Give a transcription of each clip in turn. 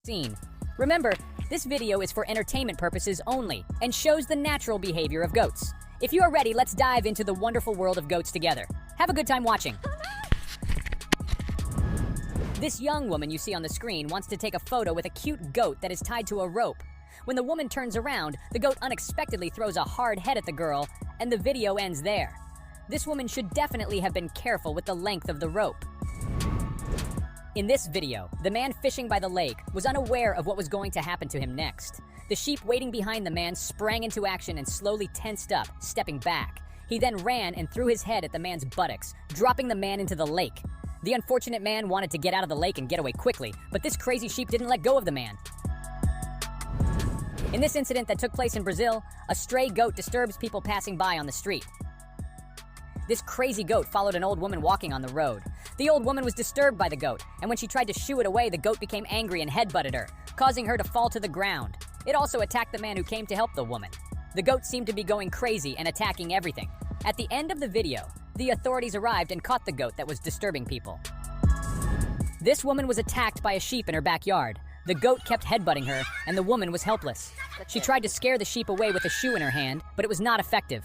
scene. Remember, this video is for entertainment purposes only and shows the natural behavior of goats. If you are ready, let's dive into the wonderful world of goats together. Have a good time watching. This young woman you see on the screen wants to take a photo with a cute goat that is tied to a rope. When the woman turns around, the goat unexpectedly throws a hard head at the girl, and the video ends there. This woman should definitely have been careful with the length of the rope. In this video, the man fishing by the lake was unaware of what was going to happen to him next. The sheep waiting behind the man sprang into action and slowly tensed up, stepping back. He then ran and threw his head at the man's buttocks, dropping the man into the lake. The unfortunate man wanted to get out of the lake and get away quickly, but this crazy sheep didn't let go of the man. In this incident that took place in Brazil, a stray goat disturbs people passing by on the street. This crazy goat followed an old woman walking on the road. The old woman was disturbed by the goat, and when she tried to shoo it away, the goat became angry and headbutted her, causing her to fall to the ground. It also attacked the man who came to help the woman. The goat seemed to be going crazy and attacking everything. At the end of the video, the authorities arrived and caught the goat that was disturbing people. This woman was attacked by a sheep in her backyard. The goat kept headbutting her, and the woman was helpless. She tried to scare the sheep away with a shoe in her hand, but it was not effective.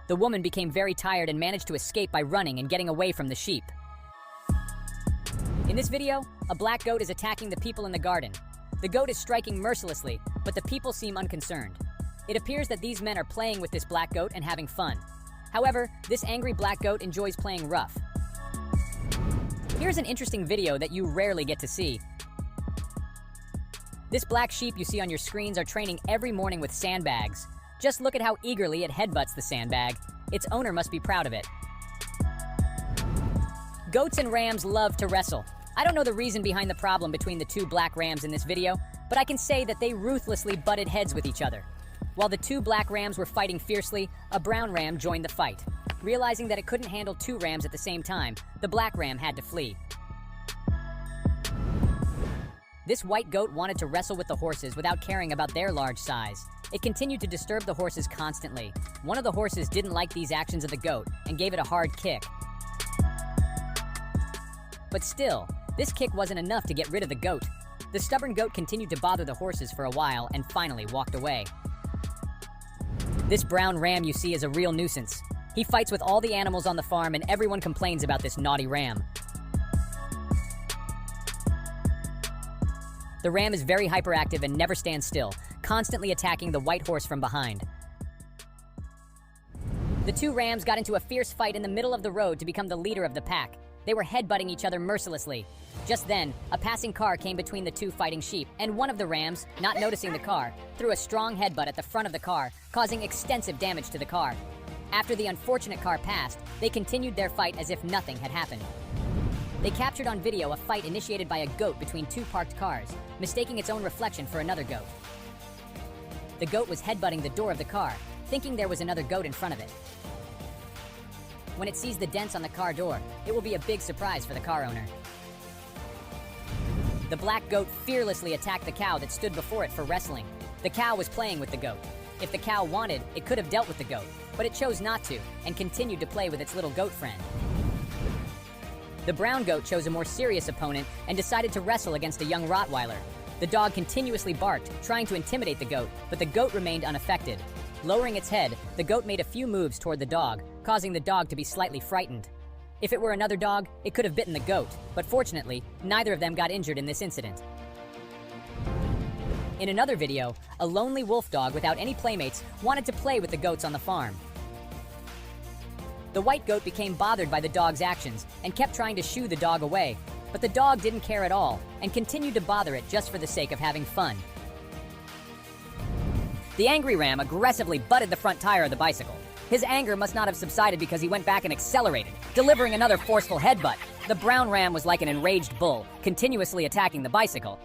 The woman became very tired and managed to escape by running and getting away from the sheep. In this video, a black goat is attacking the people in the garden. The goat is striking mercilessly, but the people seem unconcerned. It appears that these men are playing with this black goat and having fun. However, this angry black goat enjoys playing rough. Here's an interesting video that you rarely get to see. This black sheep you see on your screens are training every morning with sandbags. Just look at how eagerly it headbutts the sandbag. Its owner must be proud of it. Goats and rams love to wrestle. I don't know the reason behind the problem between the two black rams in this video, but I can say that they ruthlessly butted heads with each other. While the two black rams were fighting fiercely, a brown ram joined the fight. Realizing that it couldn't handle two rams at the same time, the black ram had to flee. This white goat wanted to wrestle with the horses without caring about their large size. It continued to disturb the horses constantly. One of the horses didn't like these actions of the goat and gave it a hard kick. But still, this kick wasn't enough to get rid of the goat. The stubborn goat continued to bother the horses for a while and finally walked away. This brown ram you see is a real nuisance. He fights with all the animals on the farm and everyone complains about this naughty ram. The ram is very hyperactive and never stands still, constantly attacking the white horse from behind. The two rams got into a fierce fight in the middle of the road to become the leader of the pack. They were headbutting each other mercilessly. Just then, a passing car came between the two fighting sheep, and one of the rams, not noticing the car, threw a strong headbutt at the front of the car, causing extensive damage to the car. After the unfortunate car passed, they continued their fight as if nothing had happened. They captured on video a fight initiated by a goat between two parked cars, mistaking its own reflection for another goat. The goat was headbutting the door of the car, thinking there was another goat in front of it. When it sees the dents on the car door, it will be a big surprise for the car owner. The black goat fearlessly attacked the cow that stood before it for wrestling. The cow was playing with the goat. If the cow wanted, it could have dealt with the goat, but it chose not to and continued to play with its little goat friend. The brown goat chose a more serious opponent and decided to wrestle against a young Rottweiler. The dog continuously barked, trying to intimidate the goat, but the goat remained unaffected. Lowering its head, the goat made a few moves toward the dog, causing the dog to be slightly frightened. If it were another dog, it could have bitten the goat, but fortunately, neither of them got injured in this incident. In another video, a lonely wolf dog without any playmates wanted to play with the goats on the farm. The white goat became bothered by the dog's actions and kept trying to shoo the dog away, but the dog didn't care at all and continued to bother it just for the sake of having fun. The angry ram aggressively butted the front tire of the bicycle. His anger must not have subsided because he went back and accelerated, delivering another forceful headbutt. The brown ram was like an enraged bull, continuously attacking the bicycle.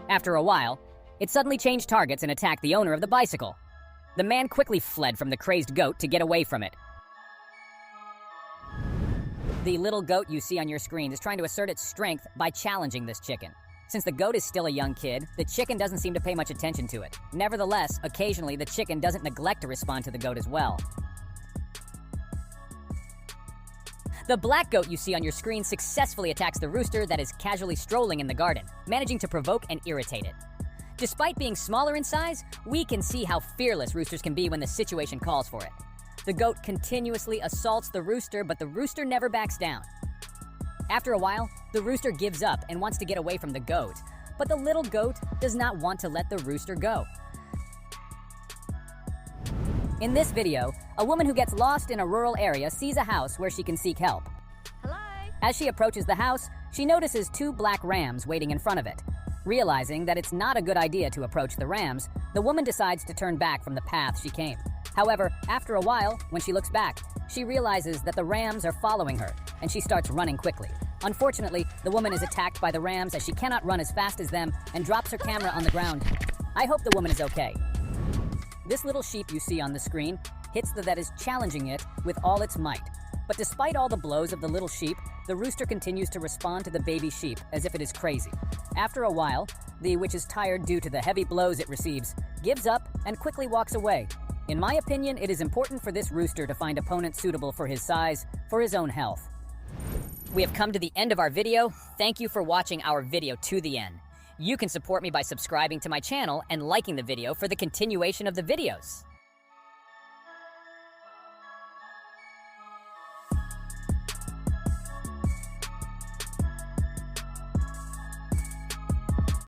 After a while, it suddenly changed targets and attacked the owner of the bicycle. The man quickly fled from the crazed goat to get away from it. The little goat you see on your screen is trying to assert its strength by challenging this chicken. Since the goat is still a young kid, the chicken doesn't seem to pay much attention to it. Nevertheless, occasionally the chicken doesn't neglect to respond to the goat as well. The black goat you see on your screen successfully attacks the rooster that is casually strolling in the garden, managing to provoke and irritate it. Despite being smaller in size, we can see how fearless roosters can be when the situation calls for it. The goat continuously assaults the rooster, but the rooster never backs down. After a while, the rooster gives up and wants to get away from the goat, but the little goat does not want to let the rooster go. In this video, a woman who gets lost in a rural area sees a house where she can seek help. Hello? As she approaches the house, she notices two black rams waiting in front of it. Realizing that it's not a good idea to approach the rams, the woman decides to turn back from the path she came. However, after a while, when she looks back, she realizes that the rams are following her, and she starts running quickly. Unfortunately, the woman is attacked by the rams as she cannot run as fast as them and drops her camera on the ground. I hope the woman is okay. This little sheep you see on the screen hits the that is challenging it with all its might. But despite all the blows of the little sheep, the rooster continues to respond to the baby sheep as if it is crazy. After a while, which is tired due to the heavy blows it receives, gives up and quickly walks away. In my opinion, it is important for this rooster to find opponents suitable for his size, for his own health. We have come to the end of our video. Thank you for watching our video to the end. You can support me by subscribing to my channel and liking the video for the continuation of the videos.